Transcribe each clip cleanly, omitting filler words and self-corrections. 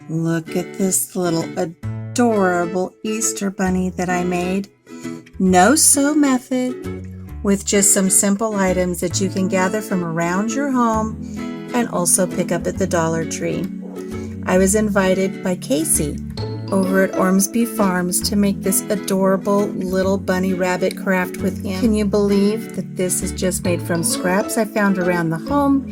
Look at this little adorable Easter bunny that I made. No sew method, with just some simple items that you can gather from around your home and also pick up at the Dollar Tree. I was invited by Casey over at Ormsby Farms to make this adorable little bunny rabbit craft with him. Can you believe that this is just made from scraps I found around the home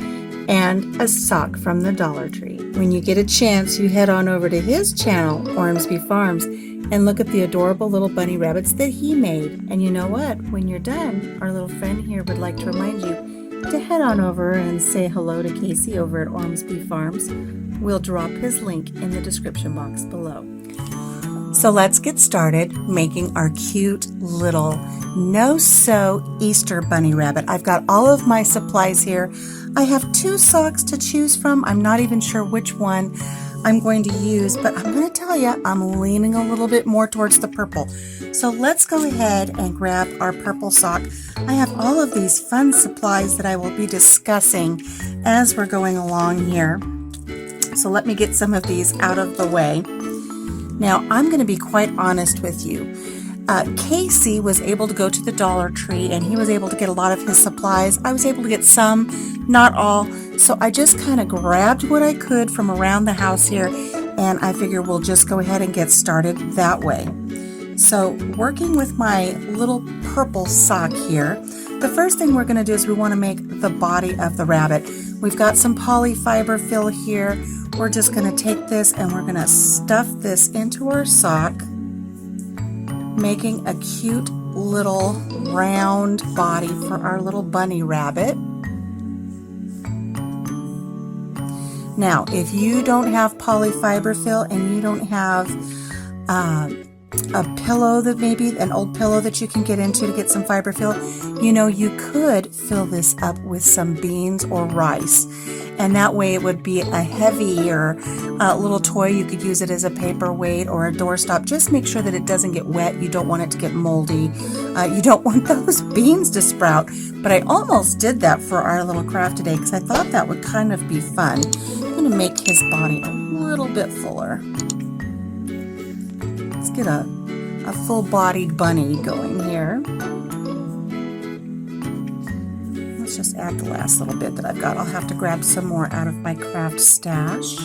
and a sock from the Dollar Tree? When you get a chance, you head on over to his channel, Ormsby Farms, and look at the adorable little bunny rabbits that he made. And you know what? When you're done, our little friend here would like to remind you to head on over and say hello to Casey over at Ormsby Farms. We'll drop his link in the description box below. So let's get started making our cute little no-sew Easter bunny rabbit. I've got all of my supplies here. I have 2 socks to choose from. I'm not even sure which one I'm going to use, but I'm going to tell you, I'm leaning a little bit more towards the purple. So let's go ahead and grab our purple sock. I have all of these fun supplies that I will be discussing as we're going along here. So let me get some of these out of the way. Now, I'm going to be quite honest with you. Casey was able to go to the Dollar Tree and he was able to get a lot of his supplies. I was able to get some, not all. So I just kind of grabbed what I could from around the house here, and I figure we'll just go ahead and get started that way. So working with my little purple sock here, the first thing we're going to do is we want to make the body of the rabbit. We've got some polyfiber fill here. We're just going to take this and we're going to stuff this into our sock, making a cute little round body for our little bunny rabbit. Now, if you don't have polyfiber fill and you don't have a pillow, that maybe an old pillow that you can get into to get some fiber fill, you know, you could fill this up with some beans or rice. And that way it would be a heavier little toy. You could use it as a paperweight or a doorstop. Just make sure that it doesn't get wet. You don't want it to get moldy. You don't want those beans to sprout. But I almost did that for our little craft today because I thought that would kind of be fun. I'm going to make his body a little bit fuller. Let's get a full-bodied bunny going here. Let's just add the last little bit that I've got. I'll have to grab some more out of my craft stash.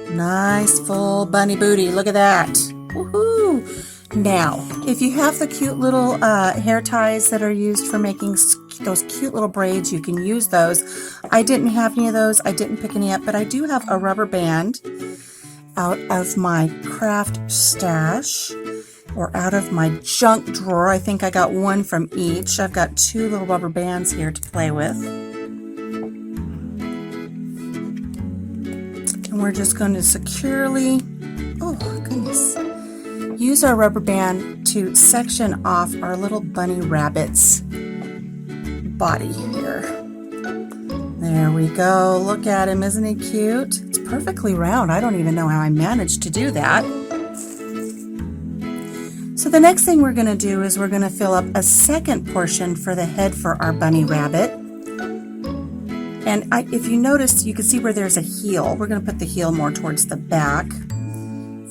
Nice full bunny booty. Look at that. Woohoo! Now, if you have the cute little hair ties that are used for making those cute little braids, you can use those. I didn't have any of those. I didn't pick any up, but I do have a rubber band out of my craft stash, or out of my junk drawer. I think I got one from each. I've got 2 little rubber bands here to play with. And we're just going to securely, oh goodness, use our rubber band to section off our little bunny rabbit's body here. There we go. Look at him. Isn't he cute? It's perfectly round. I don't even know how I managed to do that. So the next thing we're going to do is we're going to fill up a second portion for the head for our bunny rabbit. And if you notice, you can see where there's a heel. We're going to put the heel more towards the back.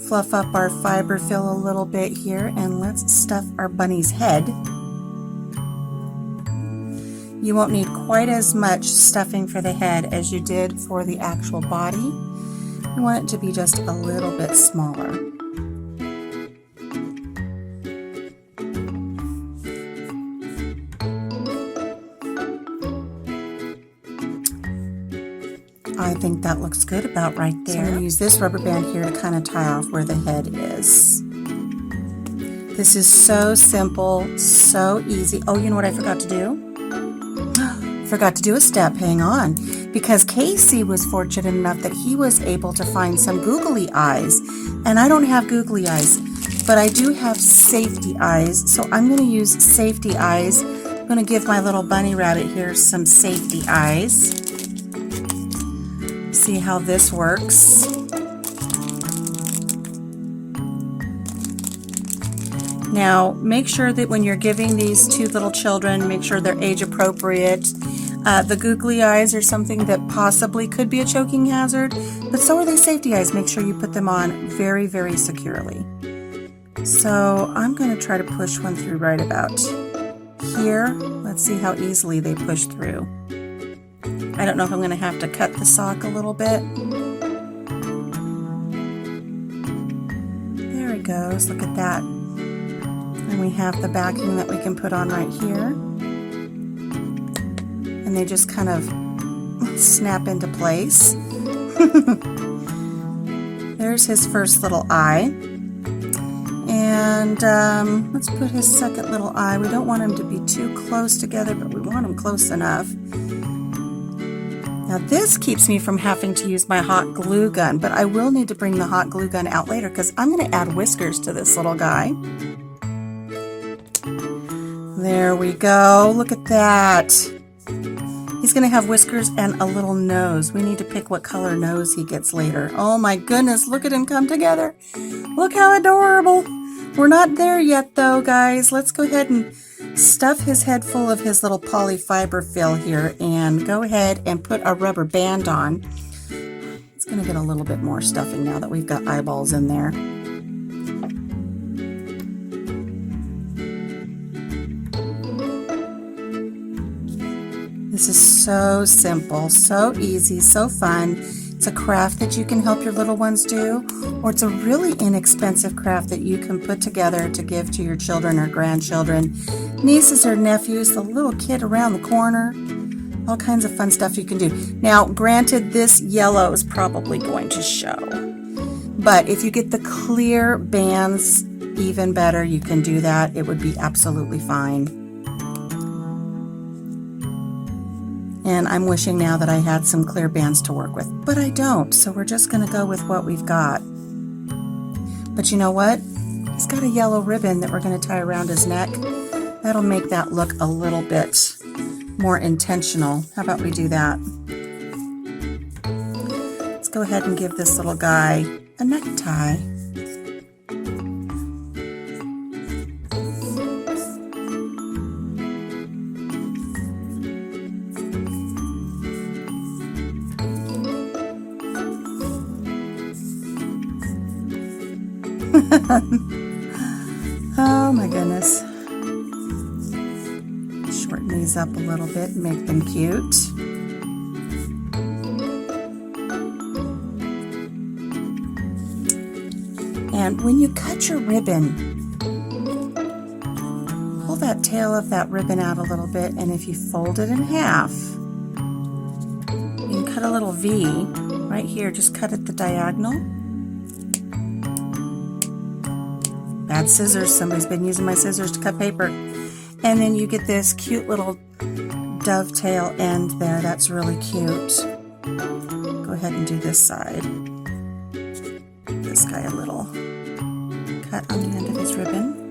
Fluff up our fiber fill a little bit here, and let's stuff our bunny's head. You won't need quite as much stuffing for the head as you did for the actual body. You want it to be just a little bit smaller. I think that looks good about right there. So I'm going to use this rubber band here to kind of tie off where the head is. This is so simple, so easy. Oh, you know what I forgot to do? Forgot to do a step. Hang on. Because Casey was fortunate enough that he was able to find some googly eyes. And I don't have googly eyes, but I do have safety eyes. So I'm going to use safety eyes. I'm going to give my little bunny rabbit here some safety eyes. See how this works. Now, make sure that when you're giving these to little children, make sure they're age appropriate. The googly eyes are something that possibly could be a choking hazard, but so are they safety eyes. Make sure you put them on very, very securely. So I'm going to try to push one through right about here. Let's see how easily they push through. I don't know if I'm going to have to cut the sock a little bit. There it goes. Look at that. And we have the backing that we can put on right here. And they just kind of snap into place. There's his first little eye. And let's put his second little eye. We don't want him to be too close together, but we want him close enough. Now this keeps me from having to use my hot glue gun, but I will need to bring the hot glue gun out later because I'm going to add whiskers to this little guy. There we go. Look at that. He's going to have whiskers and a little nose. We need to pick what color nose he gets later. Oh my goodness, look at him come together. Look how adorable. We're not there yet though, guys. Let's go ahead and stuff his head full of his little polyfiber fill here and go ahead and put a rubber band on. It's going to get a little bit more stuffing now that we've got eyeballs in there. This is so simple, so easy, so fun. It's a craft that you can help your little ones do, or it's a really inexpensive craft that you can put together to give to your children or grandchildren, nieces or nephews, the little kid around the corner. All kinds of fun stuff you can do. Now, granted, this yellow is probably going to show, but if you get the clear bands, even better, you can do that. It would be absolutely fine. And I'm wishing now that I had some clear bands to work with, but I don't, so we're just going to go with what we've got. But you know what? He's got a yellow ribbon that we're going to tie around his neck. That'll make that look a little bit more intentional. How about we do that? Let's go ahead and give this little guy a necktie. Oh my goodness. Shorten these up a little bit and make them cute. And when you cut your ribbon, pull that tail of that ribbon out a little bit, and if you fold it in half, you can cut a little V right here. Just cut it the diagonal. Bad scissors. Somebody's been using my scissors to cut paper. And then you get this cute little dovetail end there. That's really cute. Go ahead and do this side. This guy a little cut on the end of his ribbon.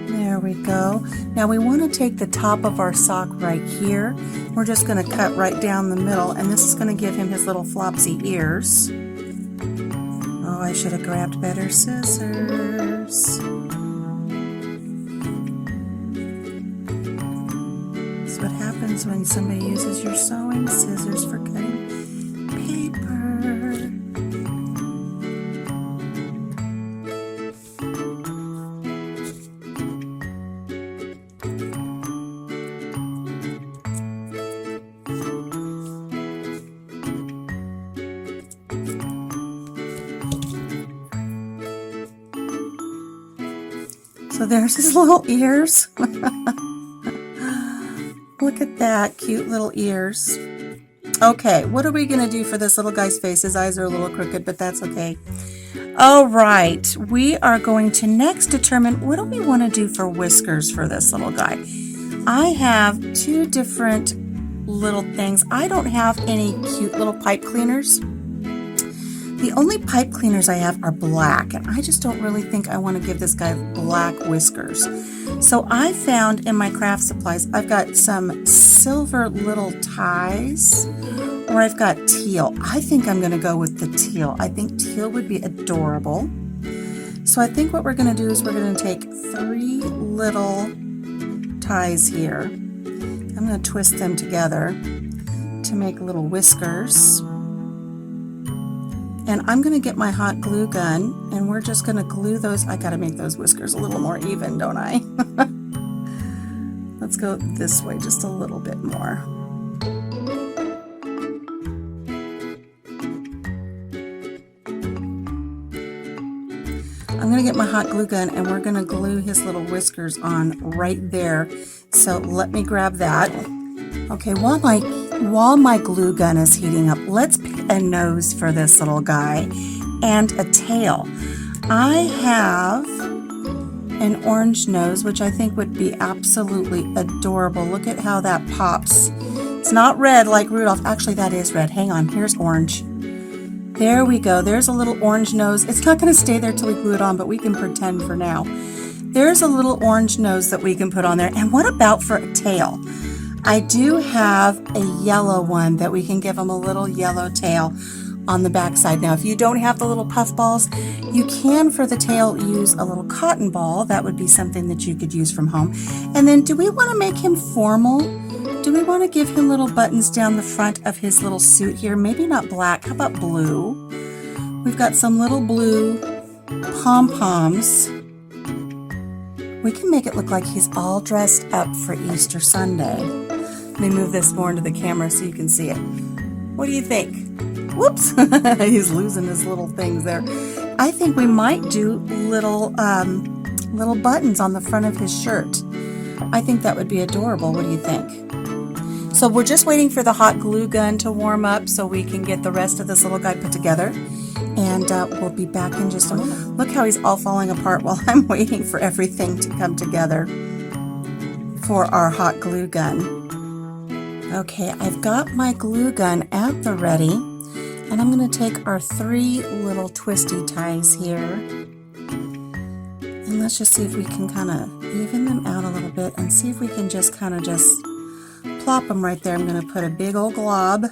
There we go. Now we want to take the top of our sock right here. We're just going to cut right down the middle, and this is going to give him his little flopsy ears. Oh, I should have grabbed better scissors. That's what happens when somebody uses your sewing scissors for cutting paper. So there's his little ears. Look at that, cute little ears. Okay, what are we going to do for this little guy's face? His eyes are a little crooked, but that's okay. All right, we are going to next determine what do we want to do for whiskers for this little guy. I have two different little things. I don't have any cute little pipe cleaners. The only pipe cleaners I have are black, and I just don't really think I want to give this guy black whiskers. So I found in my craft supplies, I've got some silver little ties, or I've got teal. I think I'm going to go with the teal. I think teal would be adorable. So I think what we're going to do is we're going to take 3 little ties here, and I'm going to twist them together to make little whiskers. And I'm going to get my hot glue gun, and we're just going to glue those. I got to make those whiskers a little more even, don't I? Let's go this way just a little bit more. I'm going to get my hot glue gun, and we're going to glue his little whiskers on right there. So let me grab that. Okay, while my glue gun is heating up, let's pick a nose for this little guy and a tail. I have an orange nose, which I think would be absolutely adorable. Look at how that pops. It's not red like Rudolph. Actually, that is red. Hang on, here's orange. There we go. There's a little orange nose. It's not going to stay there till we glue it on, but we can pretend for now. There's a little orange nose that we can put on there. And what about for a tail? I do have a yellow one that we can give him a little yellow tail on the back side. Now, if you don't have the little puff balls, you can, for the tail, use a little cotton ball. That would be something that you could use from home. And then, do we want to make him formal? Do we want to give him little buttons down the front of his little suit here? Maybe not black. How about blue? We've got some little blue pom-poms. We can make it look like he's all dressed up for Easter Sunday. Let me move this more into the camera so you can see it. What do you think? Whoops! He's losing his little things there. I think we might do little buttons on the front of his shirt. I think that would be adorable. What do you think? So we're just waiting for the hot glue gun to warm up so we can get the rest of this little guy put together. And we'll be back in just a moment. Look how he's all falling apart while I'm waiting for everything to come together for our hot glue gun. Okay, I've got my glue gun at the ready, and I'm going to take our 3 little twisty ties here, and let's just see if we can kind of even them out a little bit and see if we can just kind of just plop them right there. I'm going to put a big old glob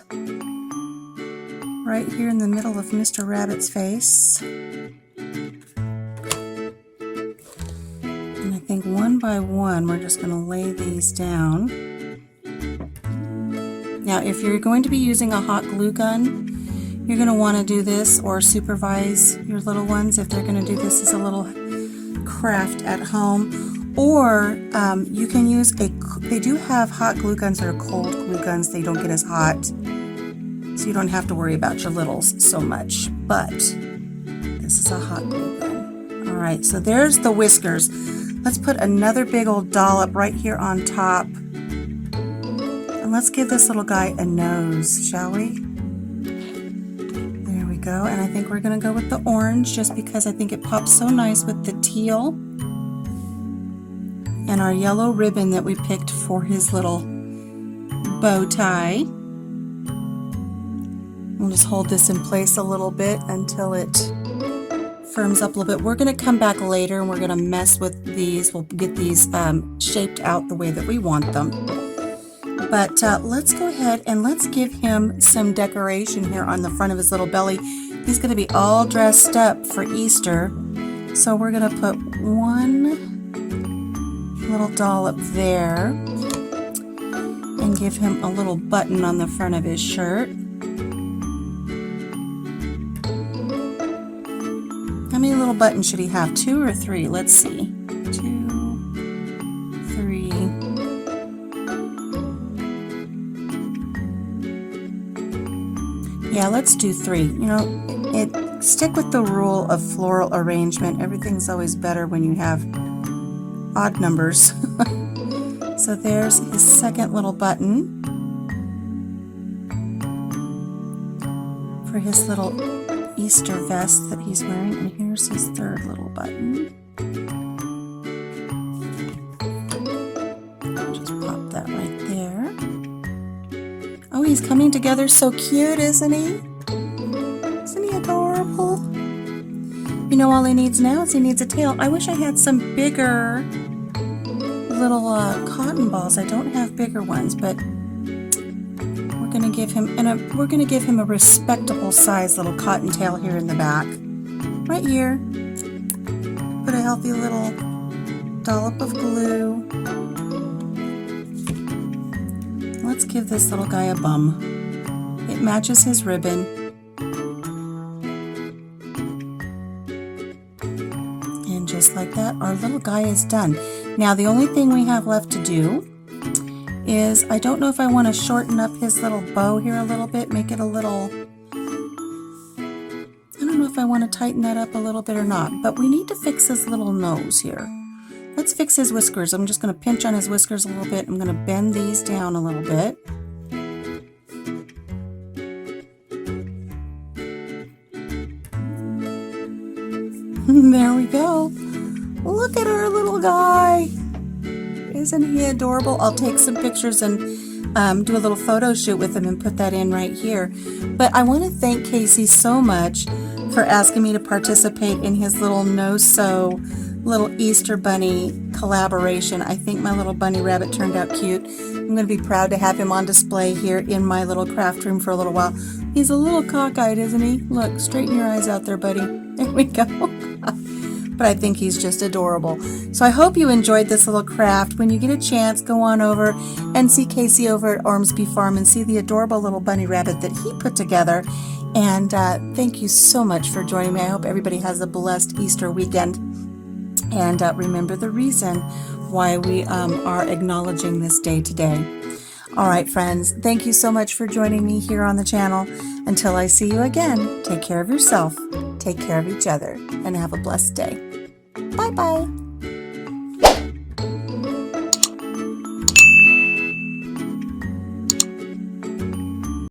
right here in the middle of Mr. Rabbit's face. And I think one by one we're just going to lay these down. Now, if you're going to be using a hot glue gun, you're going to want to do this or supervise your little ones if they're going to do this as a little craft at home. Or you can use they do have hot glue guns that are cold glue guns. They don't get as hot, so you don't have to worry about your littles so much. But this is a hot glue gun. All right, so there's the whiskers. Let's put another big old dollop right here on top. And let's give this little guy a nose, shall we? There we go. And I think we're going to go with the orange just because I think it pops so nice with the teal and our yellow ribbon that we picked for his little bow tie. We'll just hold this in place a little bit until it firms up a little bit. We're going to come back later and we're going to mess with these. We'll get these shaped out the way that we want them. But let's go ahead and let's give him some decoration here on the front of his little belly. He's going to be all dressed up for Easter. So we're going to put one little dollop there and give him a little button on the front of his shirt. How many little buttons should he have? 2 or 3? Let's see. 2, 3. Yeah, let's do 3. You know, stick with the rule of floral arrangement. Everything's always better when you have odd numbers. So there's his second little button for his little Easter vest that he's wearing, and here's his third little button. Just pop that right there. Oh, he's coming together so cute, isn't he? Isn't he adorable? You know, all he needs now is he needs a tail. I wish I had some bigger little cotton balls. I don't have bigger ones, but we're going to give him a respectable size little cotton tail here in the back. Right here. Put a healthy little dollop of glue. give this little guy a bum. It matches his ribbon. And just like that, our little guy is done. Now the only thing we have left to do is, I don't know if I want to shorten up his little bow here a little bit, make it a little, I don't know if I want to tighten that up a little bit or not, but we need to fix his little nose here. Let's fix his whiskers. I'm just going to pinch on his whiskers a little bit. I'm going to bend these down a little bit. There we go. Look at our little guy. Isn't he adorable? I'll take some pictures and do a little photo shoot with him and put that in right here. But I want to thank Casey so much for asking me to participate in his little no-sew little Easter bunny collaboration. I think my little bunny rabbit turned out cute. I'm going to be proud to have him on display here in my little craft room for a little while. He's a little cockeyed, isn't he? Look, straighten your eyes out there, buddy. There we go. But I think he's just adorable. So I hope you enjoyed this little craft. When you get a chance, go on over and see Casey over at Ormsby Farm and see the adorable little bunny rabbit that he put together. And thank you so much for joining me. I hope everybody has a blessed Easter weekend. And remember the reason why we are acknowledging this day today. All right, friends, thank you so much for joining me here on the channel. Until I see you again, take care of yourself, take care of each other, and have a blessed day. Bye-bye.